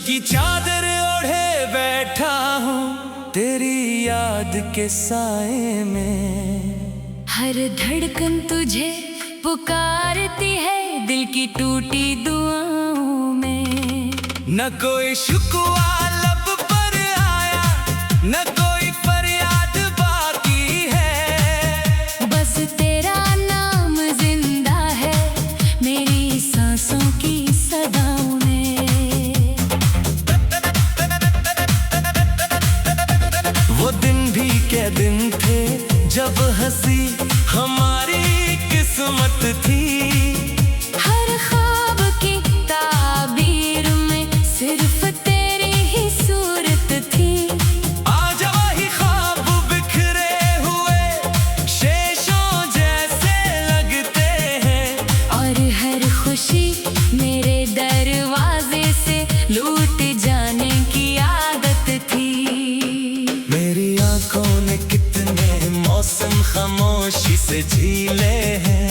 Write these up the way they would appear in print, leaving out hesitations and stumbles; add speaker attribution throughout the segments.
Speaker 1: की चादर ओढ़े बैठा हूँ तेरी याद के साए में।
Speaker 2: हर धड़कन तुझे पुकारती है दिल की टूटी दुआओं में।
Speaker 1: न कोई शुक्वा लब पर आया, न कोई फरियाद बाकी है।
Speaker 2: बस तेरा नाम जिंदा है मेरी सांसों की सदाओं में।
Speaker 1: वो दिन भी क्या दिन थे जब हंसी हमारी किस्मत थी।
Speaker 2: हर ख्वाब की ताबीर में सिर्फ तेरी ही सूरत थी।
Speaker 1: आज वही ख्वाब बिखरे हुए शेषों जैसे लगते हैं।
Speaker 2: और हर खुशी मेरे दरवाजे से लूट जाने की आदत थी।
Speaker 1: मेरी आंखों ने कितने मौसम खामोशी से झीले हैं।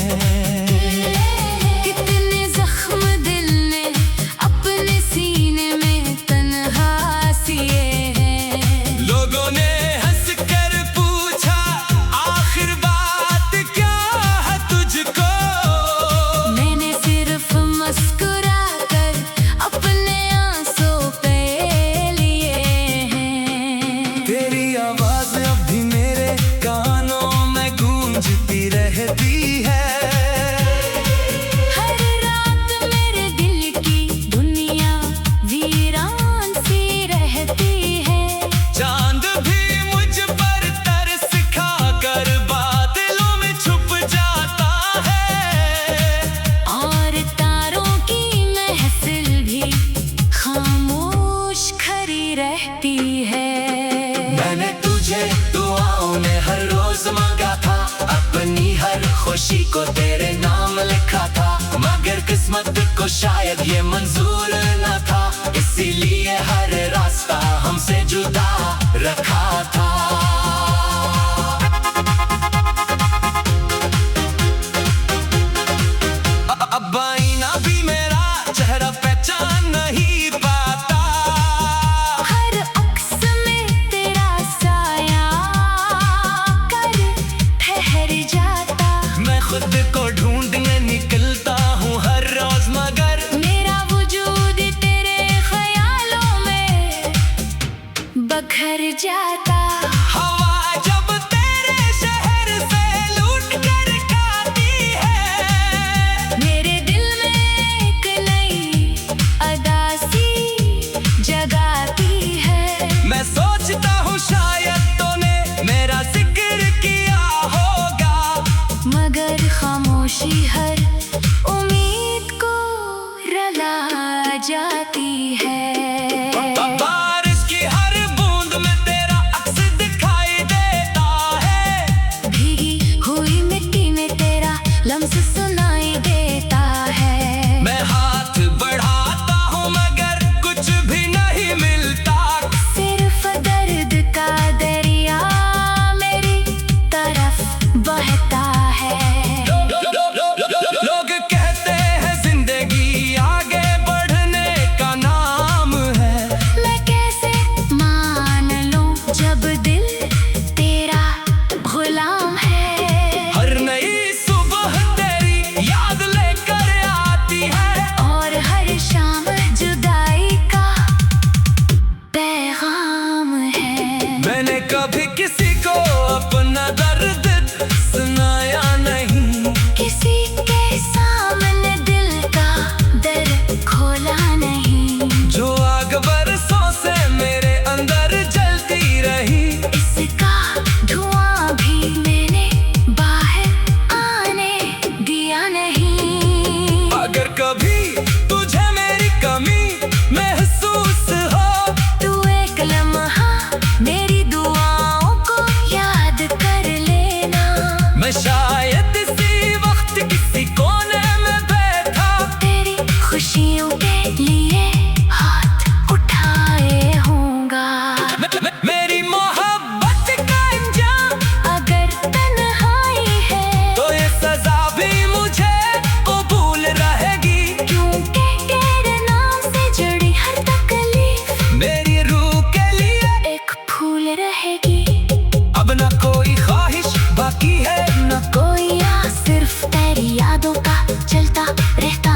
Speaker 2: कितने जख्म दिल ने अपने सीने में तन्हा सिए हैं।
Speaker 1: लोगों ने हंस कर पूछा आखिर बात क्या है तुझको।
Speaker 2: मैंने सिर्फ मुस्कुरा कर अपने आंसू पे लिए हैं।
Speaker 1: तेरी आवाज अब भी मेरे कानों में गूंजती रहती है।
Speaker 2: हर रात मेरे दिल की दुनिया वीरान सी रहती है।
Speaker 1: चांद भी मुझ पर तरस खाकर बादलों में छुप जाता है।
Speaker 2: और तारों की महफिल भी खामोश खड़ी रहती है।
Speaker 1: मैंने तुझे दुआओं में हर रोज मांगा था, अपनी हर खुशी को तेरे नाम लिखा था। मगर किस्मत को शायद ये मंजूर न था, इसीलिए हर रास्ता हमसे जुदा रखा था। अब आईना भी मेरा चेहरा पहचान नहीं पाता।
Speaker 2: हर अक्स में तेरा साया कर ठहर जाता।
Speaker 1: मैं खुद को ढूंढने निकलता हूँ हर रोज, मगर
Speaker 2: मेरा वजूद तेरे ख्यालों में बखर जाता।
Speaker 1: हवा जब तेरे शहर से लूट कर खाती है।
Speaker 2: मेरे दिल में एक नई अदासी जगाती है।
Speaker 1: मैं सोचता हूँ शायद तूने मेरा जिक्र किया होगा।
Speaker 2: मगर खामोशी हर उम्मीद को रुला जाती है।
Speaker 1: बारिश की हर बूंद में तेरा अक्स दिखाई देता है।
Speaker 2: भीगी हुई मिट्टी में तेरा लम्स सुनाई देता है।
Speaker 1: मैं हाथ बढ़ाता हूँ मगर कुछ भी नहीं मिलता।
Speaker 2: सिर्फ दर्द का दरिया मेरी तरफ बहता है।
Speaker 1: लोग कहते हैं जिंदगी आगे बढ़ने का नाम है।
Speaker 2: मैं कैसे मान लूं जब दिल तेरा गुलाम है।
Speaker 1: हर नई सुबह तेरी याद लेकर आती है।
Speaker 2: और हर शाम जुदाई का पैगाम है।
Speaker 1: मैंने कभी किसी को अपना दर्द सुनाया नहीं।
Speaker 2: किसी के सामने दिल का दर खोला नहीं।
Speaker 1: जो आग बरसों से मेरे अंदर जलती रही,
Speaker 2: इसका धुआं भी मैंने बाहर आने दिया नहीं।
Speaker 1: अगर कभी तुझे मेरी कमी महसूस हो,
Speaker 2: तू एक लम्हा मेरी दुआओं को याद कर लेना।
Speaker 1: मैं शायद इसी वक्त किसी कोने में बैठा
Speaker 2: तेरी खुशियों के लिए हाथ उठाए होऊंगा।
Speaker 1: मेरी मोहब्बत का अंजाम
Speaker 2: अगर तन्हाई है
Speaker 1: तो ये सजा भी मुझे कबूल रहेगी।
Speaker 2: क्योंकि तेरे नाम से जुड़ी हर तकलीफ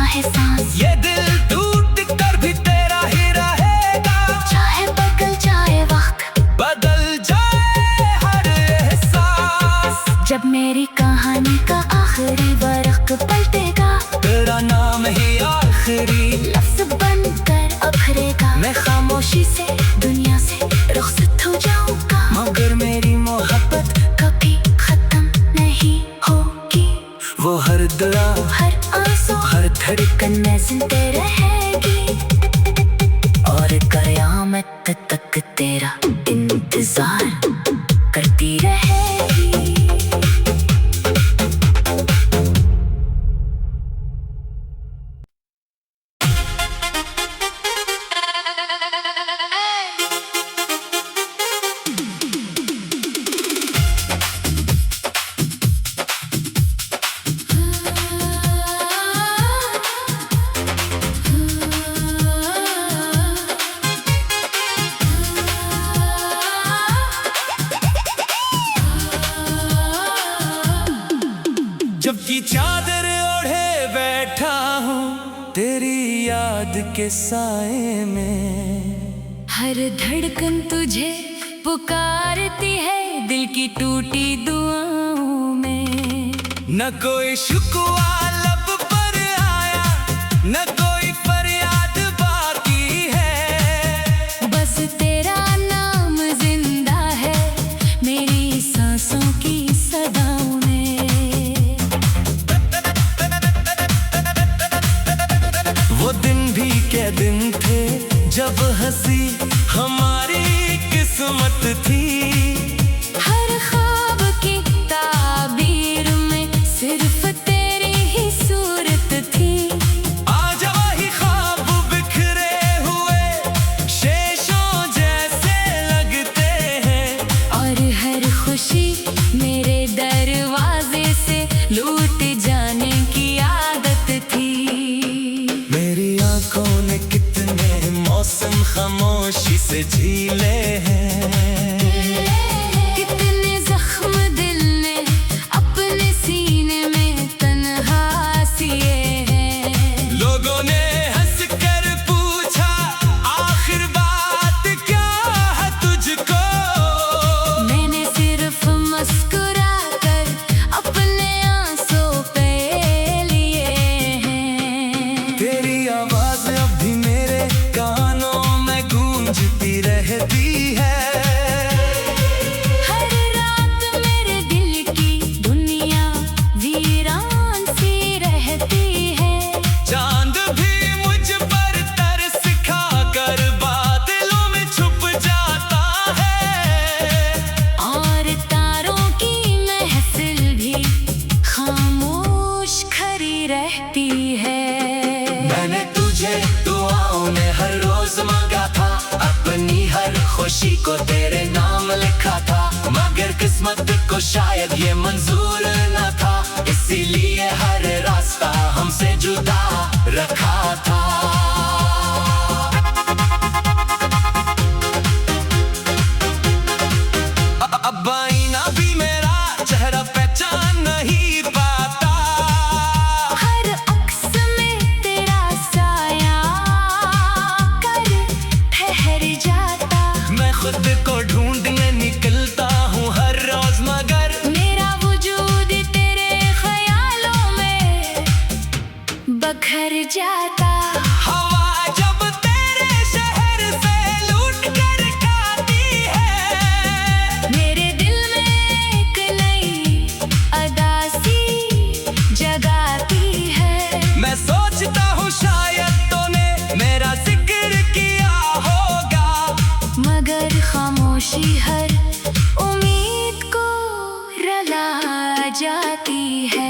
Speaker 2: है सांस।
Speaker 1: ये दिल टूट कर भी तेरा ही रहेगा,
Speaker 2: चाहे बदल जाए वक्त,
Speaker 1: बदल जाए हर एहसास।
Speaker 2: जब मेरी कहानी का आखिरी वर्क पलटेगा,
Speaker 1: तेरा नाम ही आखिरी
Speaker 2: लफ्ज बनकर उभरेगा। मैं खामोशी से दुनिया से रुखसत हो जाऊंगा,
Speaker 1: मगर मेरी मोहब्बत
Speaker 2: कभी खत्म नहीं होगी।
Speaker 1: वो हर दुआ,
Speaker 2: हर आंसू,
Speaker 1: हर धड़कन
Speaker 2: में जिंदे रहेगी, और कयामत तक तेरा इंतजार करती रहेगी।
Speaker 1: जबकि चादर ओढ़े बैठा हूँ तेरी याद के साए में,
Speaker 2: हर धड़कन तुझे पुकारती है दिल की टूटी दुआओं में।
Speaker 1: न कोई शुक्वा लब पर आया, न कोई फरियाद बाकी है,
Speaker 2: बस तेरा नाम जिंदा है मेरी सांसों की सदाओं में।
Speaker 1: वो दिन भी क्या दिन थे जब हंसी हमारी किस्मत थी,
Speaker 2: हर ख्वाब की ताबीर में सिर्फ तेरी ही सूरत थी।
Speaker 1: आज वही ख्वाब बिखरे हुए शेषों जैसे लगते हैं,
Speaker 2: और हर खुशी मेरे दरवाजे से लूट जाने की आदत थी।
Speaker 1: मेरी आंखों ने कितने मौसम खामोशी से झीले हैं,
Speaker 2: कितने जख्म दिल ने अपने सीने में तन्हा सिए हैं।
Speaker 1: लोगों ने हंस कर पूछा आखिर बात क्या है तुझको,
Speaker 2: मैंने सिर्फ मुस्कुरा कर अपने आंसू पे लिए हैं।
Speaker 1: तेरी आवाज अब भी मेरे कानों में गूंजती रहती है,
Speaker 2: हर रात मेरे दिल की दुनिया वीरान सी रहती है।
Speaker 1: चांद भी मुझ पर तरस खा कर बादलों में छुप जाता है,
Speaker 2: और तारों की महफिल भी खामोश खड़ी रहती है।
Speaker 1: मैंने तुझे दुआओं में हर रोज मांगा था, अपनी हर खुशी को तेरे नाम लिखा था, मगर किस्मत को शायद ये मंजूर न था, इसीलिए हर रास्ता हमसे जुदा रखा था। अब आईना भी मेरा चेहरा पहचान नहीं पाता,
Speaker 2: हर अक्स में तेरा साया कर ठहर जाता।
Speaker 1: मैं खुद को ढूंढने निकलता हूँ हर रोज, मगर
Speaker 2: मेरा वजूद तेरे ख्यालों में बखर जाता।
Speaker 1: हवा जब तेरे शहर से लूट कर खाती है,
Speaker 2: मेरे दिल में एक नई अदासी जगाती है।
Speaker 1: मैं सोचता हूँ शायद तूने मेरा जिक्र किया होगा,
Speaker 2: मगर खामोशी हर उम्मीद को रला जाती है।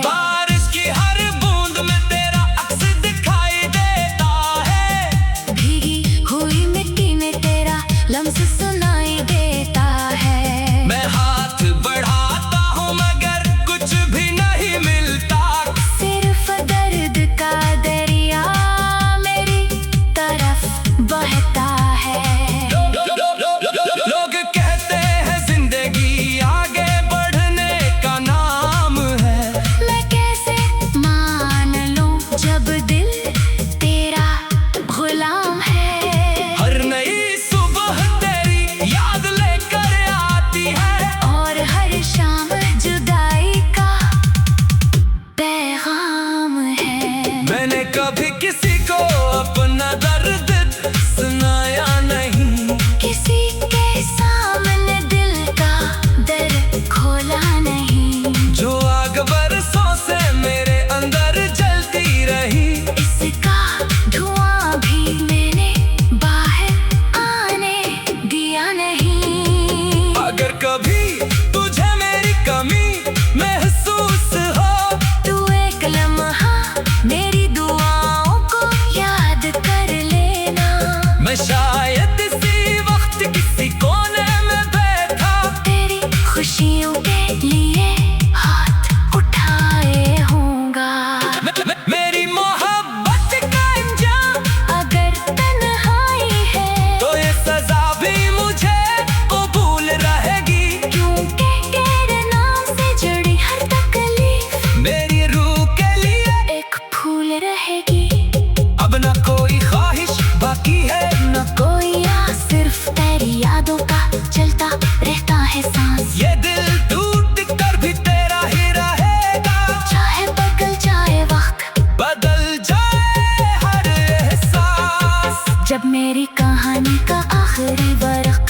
Speaker 1: बारिश की हर बूंद में तेरा अक्स दिखाई देता है,
Speaker 2: भीगी हुई मिट्टी में तेरा लम्स सुनाई देता है।
Speaker 1: मैं हाथ बढ़ाता हूँ मगर कुछ भी नहीं मिलता,
Speaker 2: सिर्फ दर्द का दरिया मेरी तरफ बहता है।
Speaker 1: लोग कहते हैं जिंदगी आगे बढ़ने का नाम है,
Speaker 2: मैं कैसे मान लूं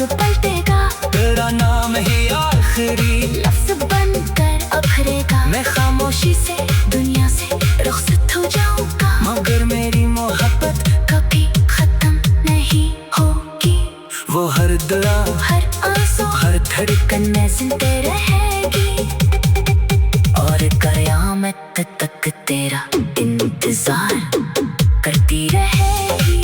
Speaker 2: वक्त पलटेगा,
Speaker 1: तेरा नाम ही आखिरी
Speaker 2: लफ्ज बनकर अभरेगा। मैं खामोशी से दुनिया से रुखसत हो जाऊंगा,
Speaker 1: मगर मेरी मोहब्बत
Speaker 2: कभी खत्म नहीं होगी।
Speaker 1: वो हर दुआ
Speaker 2: हर आंसू
Speaker 1: हर धड़कन
Speaker 2: में जिंदे रहेगी, और कयामत तक तेरा इंतजार करती रहेगी।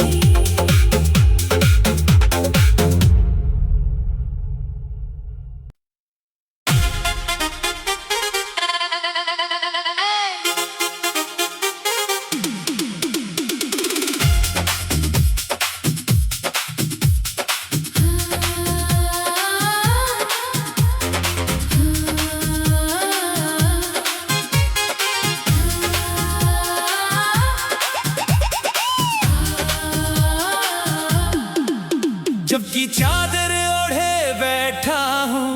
Speaker 1: जबकि चादर ओढ़े बैठा हूँ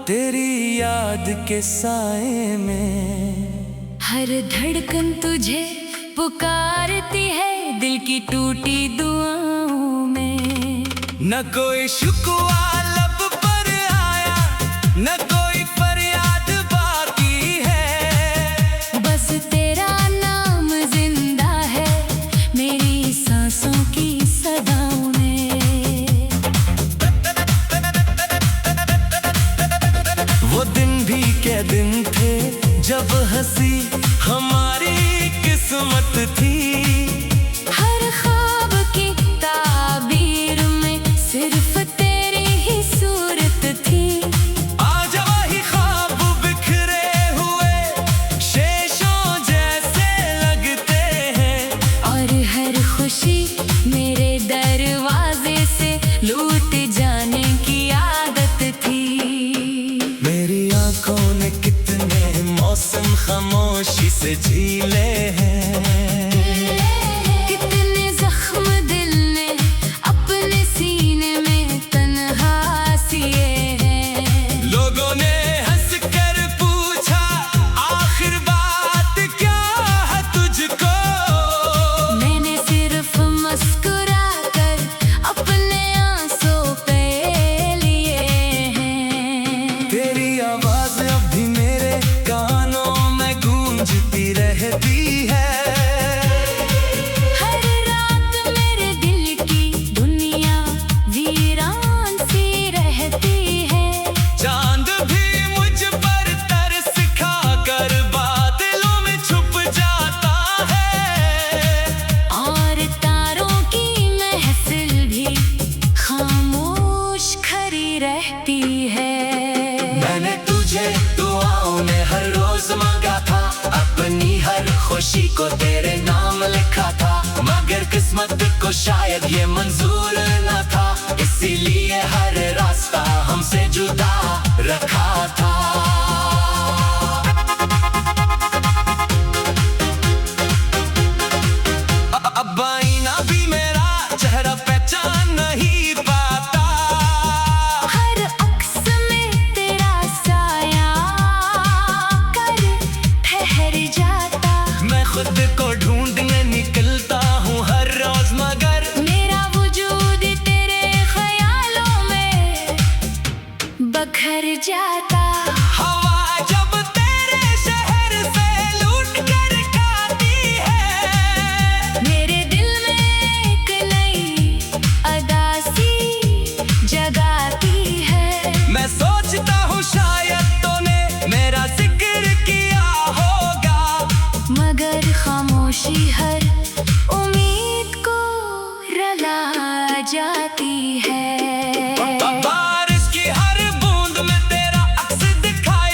Speaker 1: तेरी याद के साए में,
Speaker 2: हर धड़कन तुझे पुकारती है दिल की टूटी दुआओं में।
Speaker 1: न कोई शुक्वा लब पर आया, न कोई फरियाद बाकी है,
Speaker 2: बस तेरा नाम जिंदा है मेरी सांसों की सदाओं में।
Speaker 1: वो दिन भी क्या दिन थे जब हंसी हमारी किस्मत थी,
Speaker 2: हर ख्वाब की ताबीर में सिर्फ तेरी ही सूरत थी।
Speaker 1: आज वही ख्वाब बिखरे हुए शेषों जैसे लगते हैं,
Speaker 2: और हर खुशी मेरे दरवाजे से लूट जाने की आदत थी।
Speaker 1: मेरी आंखों ने कितने मौसम खामोशी से झीले हैं,
Speaker 2: कितने जख्म दिल ने अपने सीने में तन्हा सिए हैं।
Speaker 1: लोगों ने हंस कर पूछा आखिर बात क्या है तुझको,
Speaker 2: मैंने सिर्फ मुस्कुरा कर अपने आंसू पे लिए हैं।
Speaker 1: तेरी आवाज अब भी मेरे कानों में गूंजती रहती है,
Speaker 2: हर रात मेरे दिल की दुनिया वीरान सी रहती है।
Speaker 1: चांद भी मुझ पर तरस खाकर बादलों में छुप जाता है,
Speaker 2: और तारों की महफिल भी खामोश खड़ी रहती है।
Speaker 1: मैंने तुझे दुआओं में हर रोज मांगा था, अपनी हर खुशी को तेरे नाम लिखा था, मगर किस्मत को शायद ये मंजूर न था, इसीलिए हर रास्ता हमसे जुदा रखा था। अब आईना भी मेरा चेहरा पहचान नहीं पाता,
Speaker 2: हर अक्स में तेरा साया कर ठहर जाता,
Speaker 1: मैं खुद को ढूंढने निकलता हूँ हर रोज, मगर
Speaker 2: मेरा वजूद तेरे ख्यालों में बखर जाता।
Speaker 1: हवा जब तेरे शहर से लूट कर खाती है,
Speaker 2: मेरे दिल में एक नई अदासी जगाती है।
Speaker 1: मैं सोचता हूँ शायद तूने मेरा जिक्र किया होगा,
Speaker 2: मगर खामोशी हर उम्मीद को रुला जाती है।
Speaker 1: बारिश की हर बूंद में तेरा अक्स दिखाई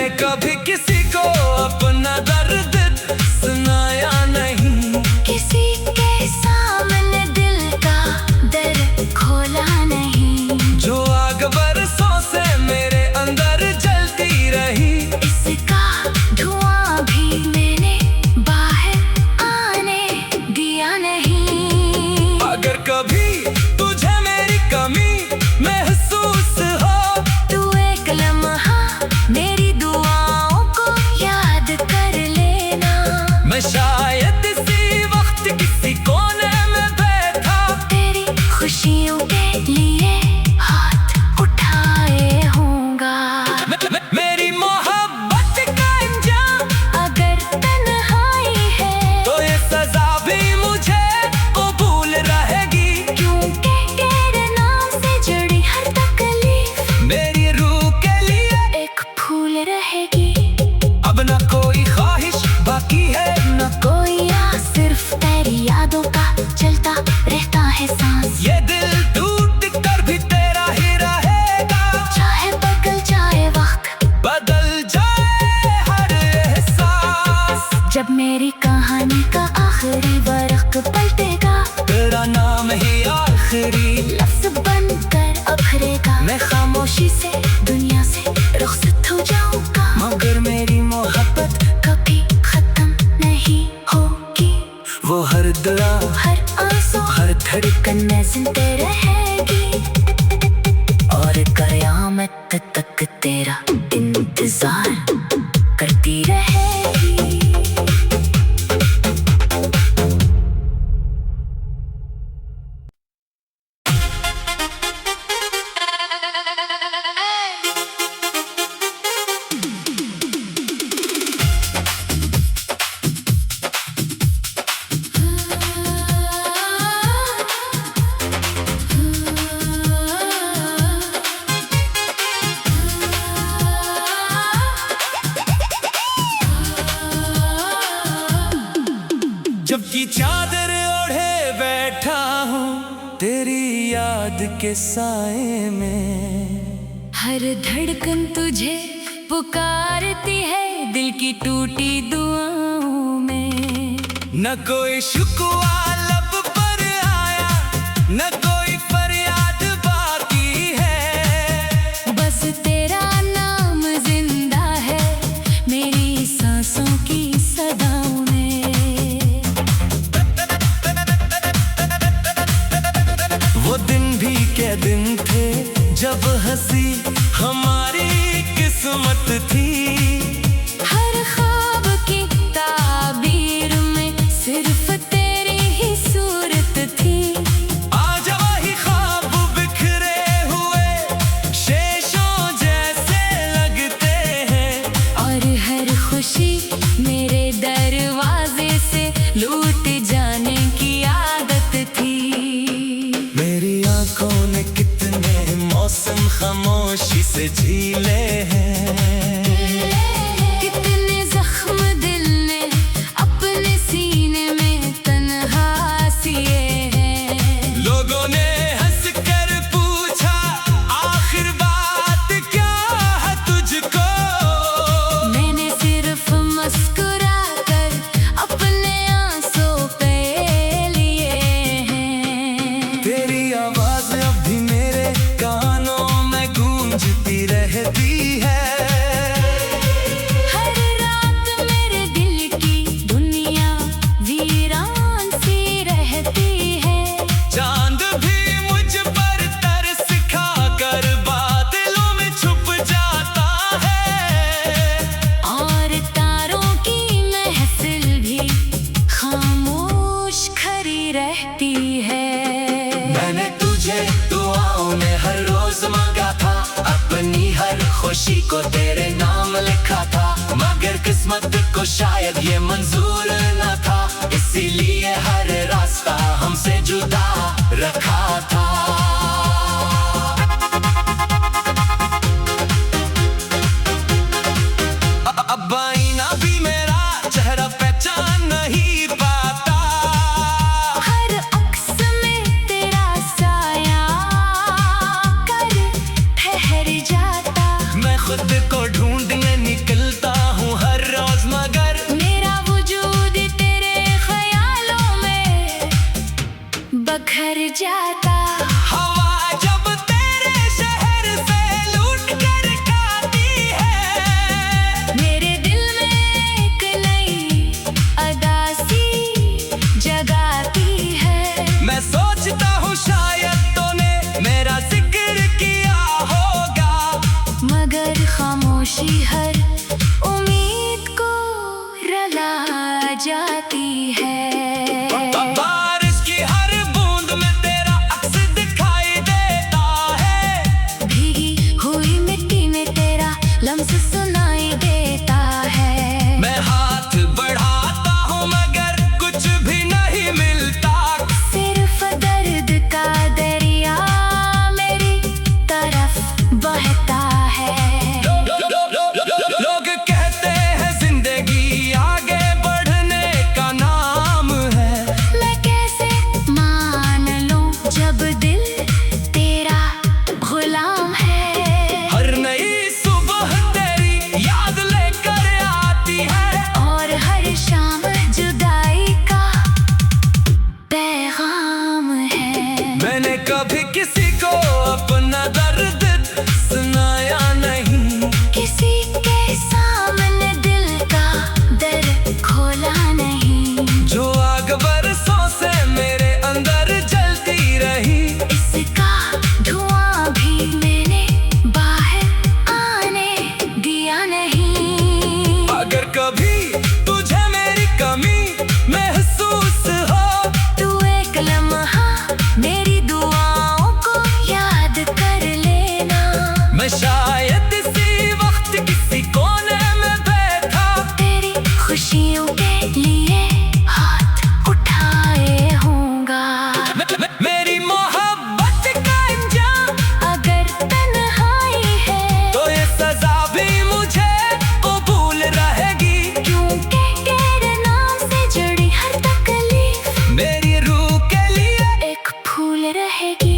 Speaker 1: मैंने कभी किसी को अपना दर्द सुनाया नहीं,
Speaker 2: किसी के सामने दिल का दर खोला नहीं।
Speaker 1: जो आग बरसों से मेरे अंदर जलती रही,
Speaker 2: इसका धुआं भी मैंने बाहर आने दिया नहीं।
Speaker 1: अगर कभी तुझे मेरी कमी महसूस हो,
Speaker 2: तू एक लम्हा मेरी दुआओं को याद कर लेना।
Speaker 1: मैं शायद इसी वक्त किसी कोने में बैठा
Speaker 2: तेरी खुशियों के लिए हाथ उठाए होऊंगा।
Speaker 1: मेरी मोहब्बत का अंजाम
Speaker 2: अगर तन्हाई है
Speaker 1: तो ये सजा भी मुझे कबूल रहेगी,
Speaker 2: क्योंकि तेरे नाम से जुड़ी हर तकलीफ
Speaker 1: मेरी रूह के लिए
Speaker 2: एक फूल रहेगी।
Speaker 1: अब न कोई ख्वाहिश बाकी है, न
Speaker 2: कोई आस, सिर्फ तेरी यादों का चलता रहता है सांस।
Speaker 1: ये दिल टूट कर भी तेरा ही रहेगा,
Speaker 2: चाहे बदल जाए वक्त,
Speaker 1: बदल जाए हर एहसास।
Speaker 2: जब मेरी कहानी का आखिरी वर्क पलटेगा,
Speaker 1: तेरा नाम ही आखिरी
Speaker 2: लफ्ज बनकर उभरेगा।
Speaker 1: मैं
Speaker 2: खामोशी से दुनिया से रुखसत हो जाऊंगा,
Speaker 1: मगर मेरी मोहब्बत
Speaker 2: कभी खत्म नहीं होगी।
Speaker 1: वो हर दुआ
Speaker 2: हर आंसू
Speaker 1: हर
Speaker 2: धड़कन में जिंदा रहेगी, और कयामत तक तेरा इंतजार करती रहेगी।
Speaker 1: जबकि चादर ओढ़े बैठा हूँ तेरी याद के साए में,
Speaker 2: हर धड़कन तुझे पुकारती है दिल की टूटी दुआओं में।
Speaker 1: न कोई शुक्वा लब पर आया, न कोई फरियाद बाकी है,
Speaker 2: बस तेरा नाम जिंदा है मेरी सांसों की सदाओं में।
Speaker 1: वो दिन भी क्या दिन थे जब हंसी हमारी किस्मत थी,
Speaker 2: हर ख्वाब की ताबीर में सिर्फ तेरी ही सूरत थी।
Speaker 1: आज वही ख्वाब बिखरे हुए शेषों जैसे लगते हैं,
Speaker 2: और हर खुशी मेरे दरवाजे से लूट जाने की आदत थी।
Speaker 1: मेरी आंखों ने कितने मौसम खामोशी से झीले हैं,
Speaker 2: कितने जख्म दिल ने अपने सीने में तन्हा सिए हैं।
Speaker 1: लोगों ने हंस कर पूछा आखिर बात क्या है तुझको,
Speaker 2: मैंने सिर्फ मुस्कुरा कर अपने आंसू पे लिए हैं।
Speaker 1: तेरी आवाज अब भी मेरे कानों में गूंजती रहती है,
Speaker 2: हर रात मेरे दिल की दुनिया वीरान सी रहती है।
Speaker 1: चांद भी मुझ पर तरस खा कर बादलों में छुप जाता है,
Speaker 2: और तारों की महफिल भी खामोश खड़ी रहती है।
Speaker 1: मैंने तुझे दुआओं में हर रोज मांगा था, अपनी हर खुशी को तेरे नाम लिखा था, मगर किस्मत को शायद ये मंजूर न था, इसीलिए हर रास्ता हमसे जुदा रखा था। अब आईना भी मेरा चेहरा पहचान नहीं पाता,
Speaker 2: हर अक्स में तेरा साया कर ठहर जाता।
Speaker 1: मैं खुद को ढूंढने निकल
Speaker 2: मगर खामोशी हर उम्मीद को रुला जाती है।
Speaker 1: बारिश की हर बूंद में तेरा अक्स दिखाई देता है,
Speaker 2: भीगी हुई मिट्टी में तेरा लम्स सुनाई देता है।
Speaker 1: मैं हाथ बढ़ाता हूँ मगर कुछ भी नहीं मिलता,
Speaker 2: सिर्फ दर्द का दरिया मेरी तरफ बहता है।
Speaker 1: लोग कहते हैं जिंदगी आगे बढ़ने का नाम है,
Speaker 2: मैं कैसे मान लूं जब दिल तेरा गुलाम है।
Speaker 1: हर नई सुबह तेरी याद लेकर आती है,
Speaker 2: और हर शाम जुदाई का पैगाम है।
Speaker 1: मैंने कभी किसी को अपना दर्द सुनाया नहीं,
Speaker 2: किसी के सामने दिल का दर खोला नहीं।
Speaker 1: जो आग बरसों से मेरे अंदर जलती रही,
Speaker 2: इसका धुआं भी मैंने बाहर आने दिया नहीं।
Speaker 1: अगर कभी तुझे मेरी कमी महसूस हो,
Speaker 2: तू एक लम्हा मेरी दुआओं को याद कर लेना।
Speaker 1: मैं शायद इसी वक्त किसी कोने में बैठा
Speaker 2: तेरी खुशियों के लिए हाथ उठाए होऊंगा।
Speaker 1: मेरी मोहब्बत का अंजाम
Speaker 2: अगर तन्हाई है
Speaker 1: तो ये सजा भी मुझे कबूल रहेगी,
Speaker 2: क्योंकि तेरे नाम से जुड़ी हर तकलीफ
Speaker 1: मेरी रूह के लिए
Speaker 2: एक फूल रहेगी।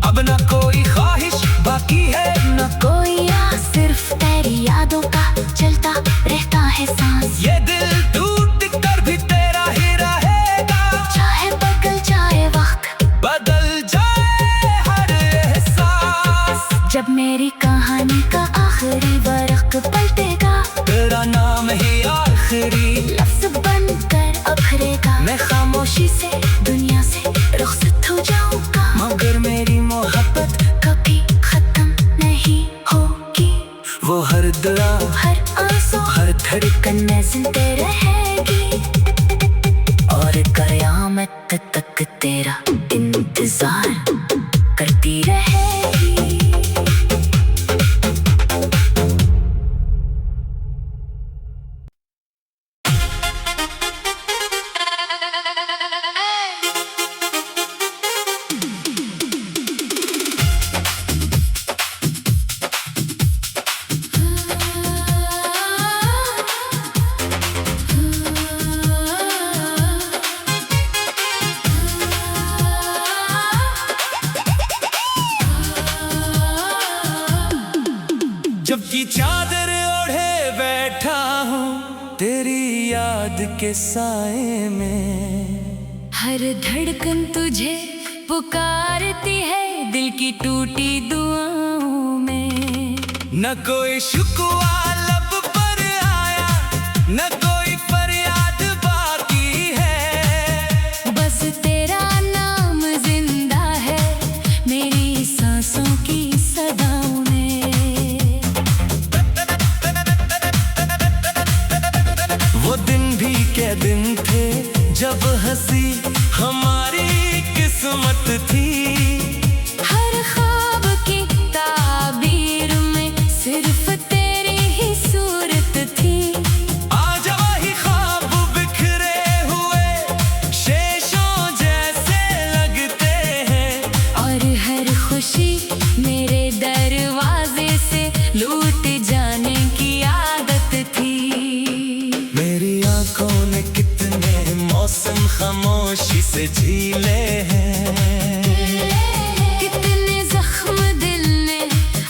Speaker 1: अब न कोई ख्वाहिश बाकी है, न
Speaker 2: कोई आस, सिर्फ तेरी यादों का चलता रहता है सांस।
Speaker 1: ये दिल टूट कर भी तेरा ही रहेगा,
Speaker 2: चाहे बदल जाए वक्त,
Speaker 1: बदल जाए हर एहसास।
Speaker 2: जब मेरी कहानी का आखिरी वर्क पलटेगा,
Speaker 1: तेरा नाम ही आखिरी
Speaker 2: लफ्ज बनकर उभरेगा। मैं खामोशी से दुनिया से रुखसत हो जाऊंगा,
Speaker 1: मगर मेरी मोहब्बत
Speaker 2: कभी खत्म नहीं होगी।
Speaker 1: वो हर दुआ
Speaker 2: हर आंसू
Speaker 1: हर धड़कन
Speaker 2: में जिंदे रहेगी, और कयामत तक तेरा इंतजार करती रहेगी।
Speaker 1: जबकि चादर ओढ़े बैठा हूँ तेरी याद के साए में,
Speaker 2: हर धड़कन तुझे पुकारती है दिल की टूटी दुआओं में।
Speaker 1: न कोई शुक्वा लब पर आया, न कोई फरियाद बाकी है,
Speaker 2: बस तेरा नाम जिंदा है मेरी सांसों की सदाओं में।
Speaker 1: वो दिन भी क्या दिन थे जब हंसी हमारी किस्मत थी,
Speaker 2: हर ख्वाब की ताबीर में सिर्फ तेरी ही सूरत थी।
Speaker 1: आज वही ख्वाब बिखरे हुए शेषों जैसे लगते हैं,
Speaker 2: और हर खुशी मेरे दरवाजे से लूट जाने की आदत थी।
Speaker 1: मेरी आंखों ने कितने मौसम खामोशी से झीले हैं,
Speaker 2: कितने जख्म दिल ने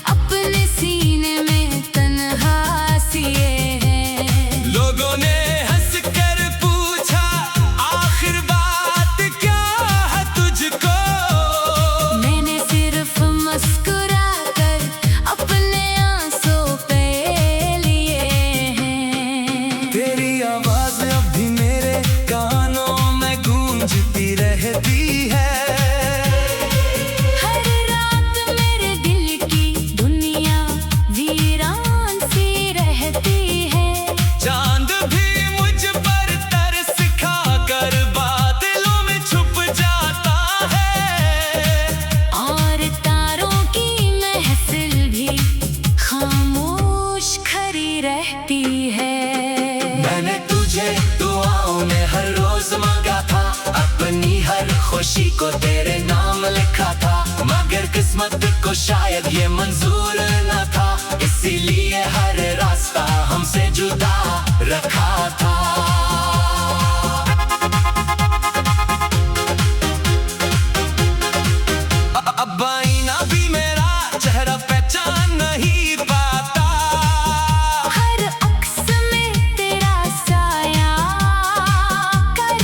Speaker 2: अपने सीने में तन्हा सिए हैं।
Speaker 1: लोगों ने हंस कर पूछा आखिर बात क्या है तुझको,
Speaker 2: मैंने सिर्फ मुस्कुरा कर अपने आंसू पे लिए हैं।
Speaker 1: तेरी आवाज अब भी मेरे कानों में गूंजती रहती है,
Speaker 2: रहती है।
Speaker 1: मैंने तुझे दुआओं में हर रोज मांगा था, अपनी हर खुशी को तेरे नाम लिखा था, मगर किस्मत को शायद ये मंजूर न था, इसीलिए हर रास्ता हमसे जुदा रखा था। अब आईना भी मेरा चेहरा पहचान नहीं पाता,
Speaker 2: हर अक्स में तेरा साया कर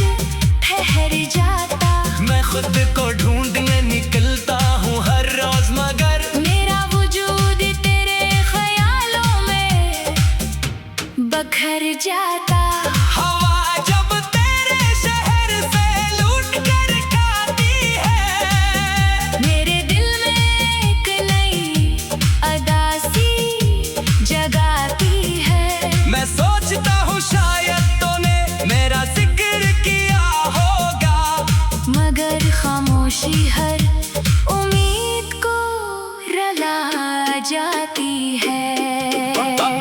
Speaker 2: ठहर जाता।
Speaker 1: मैं खुद को ढूंढने निकलता हूँ हर रोज, मगर
Speaker 2: मेरा वजूद तेरे ख्यालों में बखर जाता।
Speaker 1: हवा जब तेरे शहर से लूट कर खाती है,
Speaker 2: मेरे दिल में एक नई अदासी जगाती है।
Speaker 1: मैं सोचता हूँ शायद तूने मेरा जिक्र किया होगा,
Speaker 2: मगर खामोशी हर उम्मीद को रुला जाती है।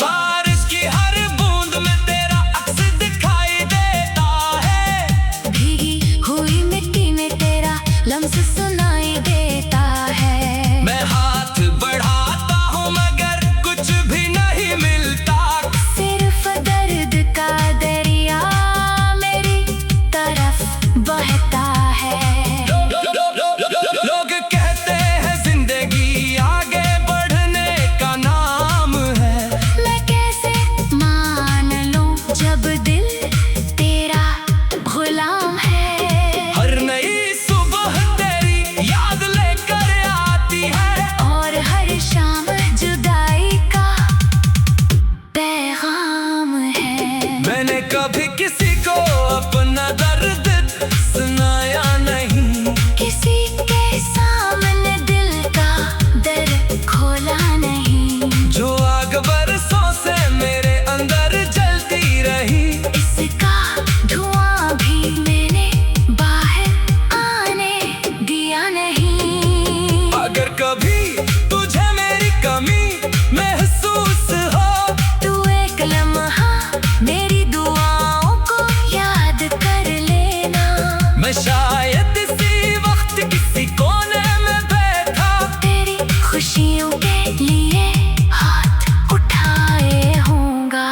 Speaker 1: बारिश की हर बूंद में तेरा अक्स दिखाई देता है,
Speaker 2: भीगी हुई मिट्टी में तेरा लम्स सुनाई देता है।
Speaker 1: मैं हाथ बढ़ाता हूँ मगर कुछ भी नहीं मिलता,
Speaker 2: सिर्फ दर्द का दरिया मेरी तरफ बहता है।
Speaker 1: लोग कहते हैं जिंदगी आगे बढ़ने का नाम है,
Speaker 2: मैं कैसे मान लूं जब दिल तेरा गुलाम है।
Speaker 1: हर नई सुबह तेरी याद लेकर आती है,
Speaker 2: और हर शाम जुदाई का पैगाम है।
Speaker 1: मैंने कभी किसी को अपना दर्द सुनाया नहीं,
Speaker 2: किसी के सामने दिल का दर खोला नहीं।
Speaker 1: जो आग बरसों से मेरे अंदर जलती रही,
Speaker 2: इसका धुआं भी मैंने बाहर आने दिया नहीं।
Speaker 1: अगर कभी तुझे मेरी कमी महसूस हो,
Speaker 2: तू एक लम्हा मेरी दुआओं को याद कर लेना।
Speaker 1: मैं शायद इसी वक्त किसी कोने में बैठा,
Speaker 2: तेरी खुशियों के लिए हाथ उठाए होऊंगा।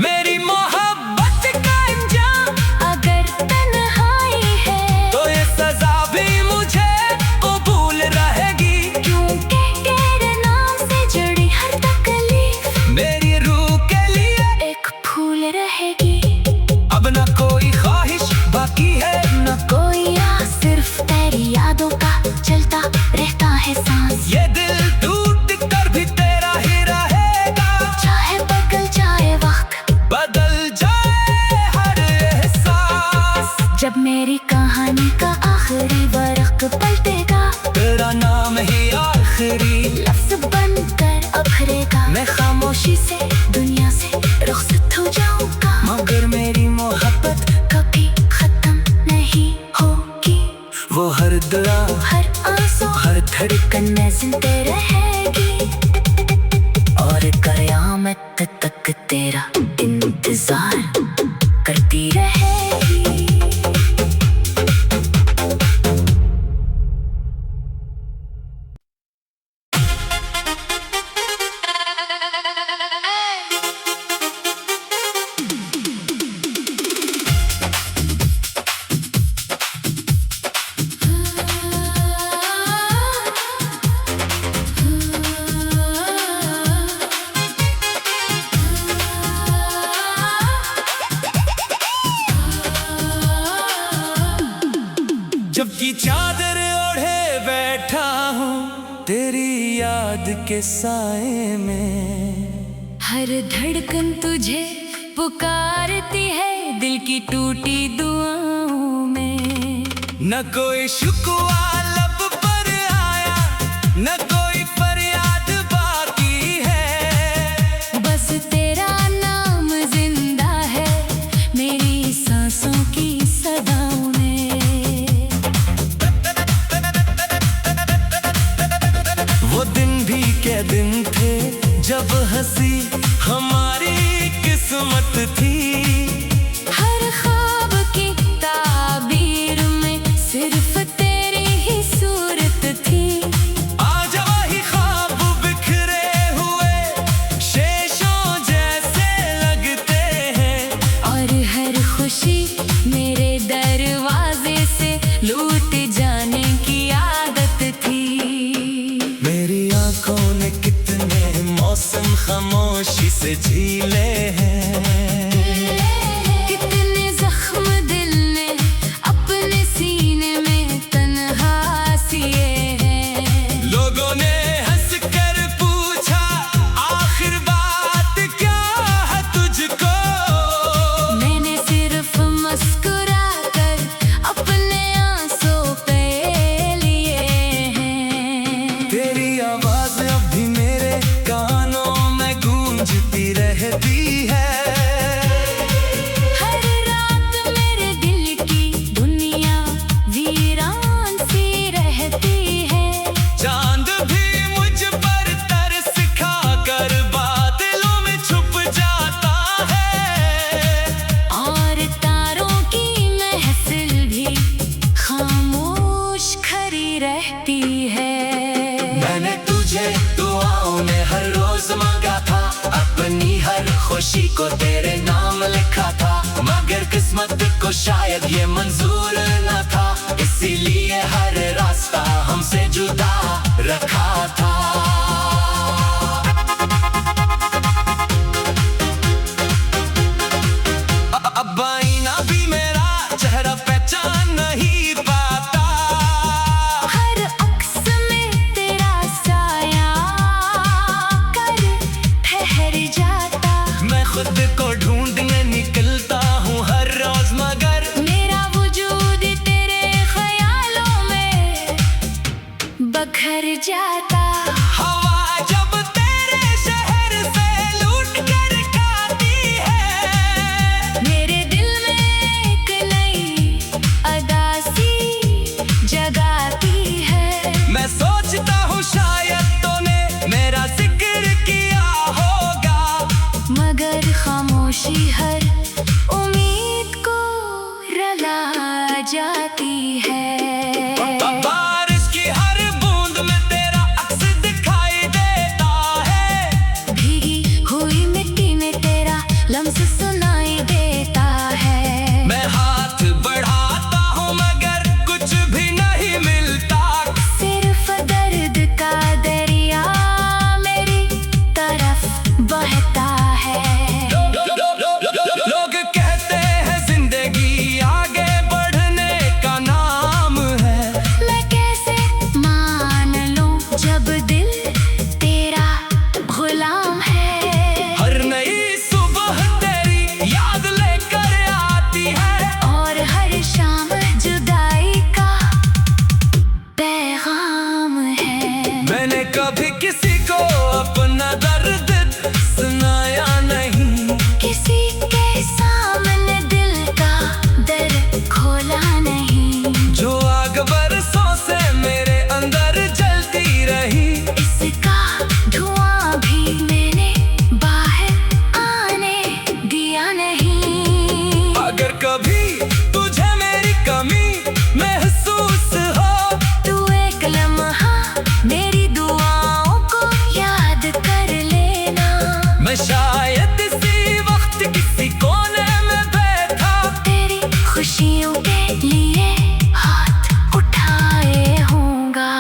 Speaker 1: मेरी मोहब्बत का अंजाम
Speaker 2: अगर तन्हाई है
Speaker 1: तो ये सजा भी मुझे कबूल रहेगी,
Speaker 2: क्योंकि तेरे नाम से जुड़ी हर तकलीफ
Speaker 1: मेरी रूह के लिए
Speaker 2: एक फूल रहेगी।
Speaker 1: अब न कोई ख्वाहिश बाकी है, न
Speaker 2: कोई आस, सिर्फ तेरी यादों का चलता रहता है सांस।
Speaker 1: ये दिल टूट कर भी तेरा ही रहेगा,
Speaker 2: चाहे बदल जाए वक्त,
Speaker 1: बदल जाए हर एहसास।
Speaker 2: जब मेरी कहानी का आखिरी वर्क पलटेगा,
Speaker 1: तेरा नाम ही आखिरी
Speaker 2: लफ्ज बनकर उभरेगा। मैं खामोशी से दुनिया से रुखसत हो जाऊंगा,
Speaker 1: मगर मेरी मोहब्बत
Speaker 2: कभी खत्म नहीं होगी।
Speaker 1: वो हर दुआ
Speaker 2: हर आंसू
Speaker 1: हर धड़कन
Speaker 2: में जिंदे रहेगी, और कयामत तक तेरा इंतजार करती रहेगी।
Speaker 1: जबकि चादर ओढ़े बैठा हूँ तेरी याद के साए में,
Speaker 2: हर धड़कन तुझे पुकारती है दिल की टूटी दुआओं में।
Speaker 1: न कोई शुक्वा लब पर आया, न कोई फरियाद बाकी है,
Speaker 2: बस तेरा नाम जिंदा है मेरी सांसों की सदाओं में।
Speaker 1: वो दिन भी क्या दिन थे जब हंसी हमारी किस्मत थी।
Speaker 2: हर ख्वाब की ताबीर में सिर्फ तेरी ही सूरत थी।
Speaker 1: आज वही ख्वाब बिखरे हुए शेषों जैसे लगते हैं,
Speaker 2: और हर खुशी मेरे दरवाजे से लूट जाने की आदत थी।
Speaker 1: मेरी आंखों ने कितने मौसम खामोशी से झीले हैं,
Speaker 2: कितने जख्म दिल ने अपने सीने में तन्हा सिए हैं।
Speaker 1: लोगों ने हंस कर पूछा आखिर बात क्या है तुझको।
Speaker 2: मैंने सिर्फ मुस्कुरा कर अपने आंसू पे लिए हैं।
Speaker 1: तेरी आवाज अब भी मेरे कानों में गूंजती रहती है।
Speaker 2: हर रात मेरे दिल की दुनिया वीरान सी रहती है।
Speaker 1: चांद भी मुझ पर तरस खाकर बादलों में छुप जाता है,
Speaker 2: और तारों की महफिल भी खामोश खड़ी रहती है।
Speaker 1: मैंने तुझे दुआओं में हर रोज मांगा था, अपनी हर खुशी को तेरे नाम लिखा था, मगर किस्मत को शायद ये मंजूर न था, इसीलिए हर रास्ता हमसे जुदा रखा था। अब आईना भी मेरा चेहरा पहचान नहीं पाता,
Speaker 2: हर अक्स में तेरा साया कर ठहर जाता।
Speaker 1: मैं खुद को ढूंढने निकलता हूँ हर रोज, मगर
Speaker 2: मेरा वजूद तेरे ख्यालों में बखर जाता।
Speaker 1: हवा जब तेरे शहर से लूट कर खाती है,
Speaker 2: मेरे दिल में एक नई अदासी जगाती है।
Speaker 1: मैं सोचता हूँ शायद तूने मेरा जिक्र किया होगा,
Speaker 2: मगर खामोशी हर उम्मीद को रुला जाती है।
Speaker 1: बारिश की हर बूंद में तेरा अक्स दिखाई देता है,
Speaker 2: भीगी हुई मिट्टी में तेरा लम्स सुनाई देता है।
Speaker 1: मैं हाथ बढ़ाता हूँ मगर कुछ भी नहीं मिलता,
Speaker 2: सिर्फ दर्द का दरिया मेरी तरफ बहता है।
Speaker 1: लोग कहते हैं जिंदगी आगे बढ़ने का नाम है,
Speaker 2: मैं कैसे मान लूं जब दिल तेरा गुलाम है।
Speaker 1: हर नई सुबह तेरी याद लेकर आती है,
Speaker 2: और हर शाम जुदाई का पैगाम है।
Speaker 1: मैंने कभी किसी को अपना दर्द सुनाया नहीं,
Speaker 2: किसी के सामने दिल का दर खोला नहीं।
Speaker 1: जो आग बरसों से मेरे अंदर जलती रही,
Speaker 2: इसका धुआं भी मैंने बाहर आने दिया नहीं।
Speaker 1: अगर कभी तुझे मेरी कमी महसूस हो,
Speaker 2: तू एक लम्हा मेरी दुआओं को याद कर लेना।
Speaker 1: मैं शायद इसी वक्त किसी कोने में बैठा
Speaker 2: तेरी खुशियों के लिए हाथ उठाए होऊंगा।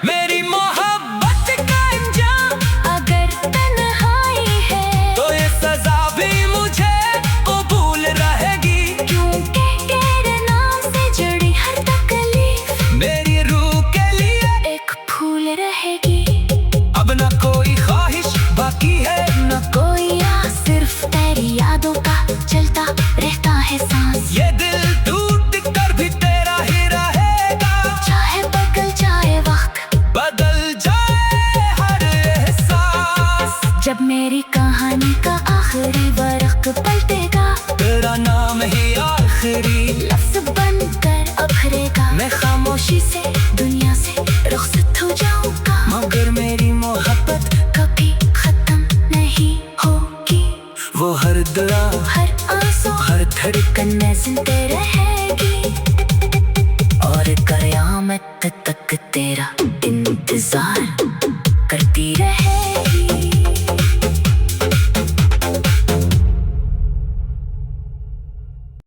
Speaker 1: मेरी मोहब्बत का अंजाम
Speaker 2: अगर तन्हाई है
Speaker 1: तो ये सजा भी मुझे कबूल रहेगी,
Speaker 2: क्योंकि तेरे नाम से जुड़ी हर तकलीफ
Speaker 1: मेरी रूह के लिए
Speaker 2: एक फूल रहेगी।
Speaker 1: अब न कोई ख्वाहिश बाकी है,
Speaker 2: न कोई आस, सिर्फ तेरी यादों का चलता रहता है सांस।
Speaker 1: ये दिल टूट कर भी तेरा ही रहेगा,
Speaker 2: चाहे बदल जाए वक्त,
Speaker 1: बदल जाए हर एहसास।
Speaker 2: जब मेरी कहानी का आखिरी वर्क पलटेगा,
Speaker 1: तेरा नाम ही आखिरी
Speaker 2: लफ्ज बनकर अभरेगा। मैं खामोशी से दुनिया से रुखसत हो जाऊंगा,
Speaker 1: मगर मेरी मोहब्बत
Speaker 2: कभी खत्म
Speaker 1: दुआ,
Speaker 2: हर आंसू
Speaker 1: हर धड़कन
Speaker 2: कन्ने जिंदे रहेगी और कयामत तक तेरा इंतजार।